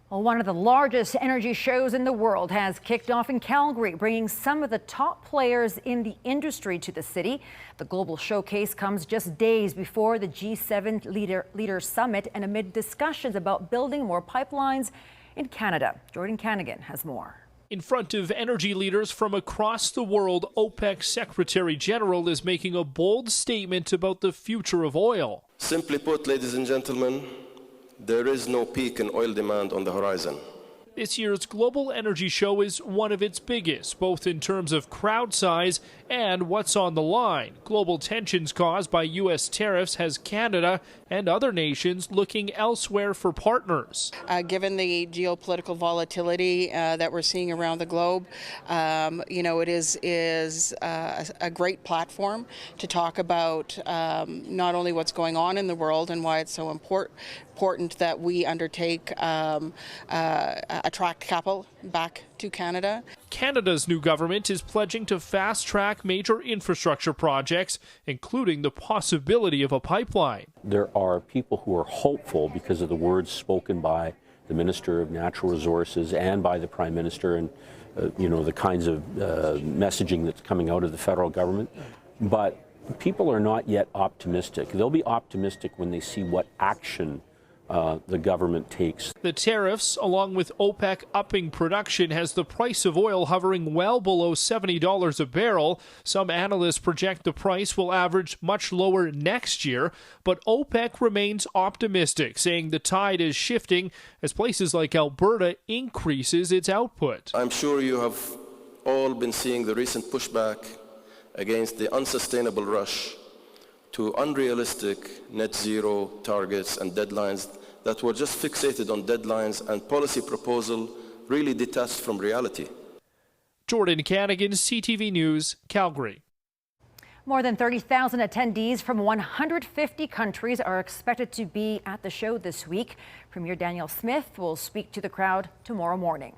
Well, one of the largest energy shows in the world has kicked off in Calgary, bringing some of the top players in the industry to the city. The global showcase comes just days before the G7 leader summit and amid discussions about building more pipelines in Canada. Jordan Canagan has more. In front of energy leaders from across the world, OPEC Secretary General is making a bold statement about the future of oil. Simply put, ladies and gentlemen, there is no peak in oil demand on the horizon. This year's Global Energy Show is one of its biggest, both in terms of crowd size and what's on the line. Global tensions caused by U.S. tariffs has Canada and other nations looking elsewhere for partners. Given the geopolitical volatility that we're seeing around the globe, it is a great platform to talk about not only what's going on in the world and why it's so important that we undertake attract capital back to Canada. Canada's new government is pledging to fast-track major infrastructure projects, including the possibility of a pipeline. There are people who are hopeful because of the words spoken by the Minister of Natural Resources and by the Prime Minister and the kinds of messaging that's coming out of the federal government. But people are not yet optimistic. They'll be optimistic when they see what action the government takes. The tariffs, along with OPEC upping production, has the price of oil hovering well below $70 a barrel. Some analysts project the price will average much lower next year, but OPEC remains optimistic, saying the tide is shifting as places like Alberta increases its output. I'm sure you have all been seeing the recent pushback against the unsustainable rush to unrealistic net zero targets and deadlines that were just fixated on deadlines and policy proposal really detached from reality. Jordan Canagan, CTV News, Calgary. More than 30,000 attendees from 150 countries are expected to be at the show this week. Premier Danielle Smith will speak to the crowd tomorrow morning.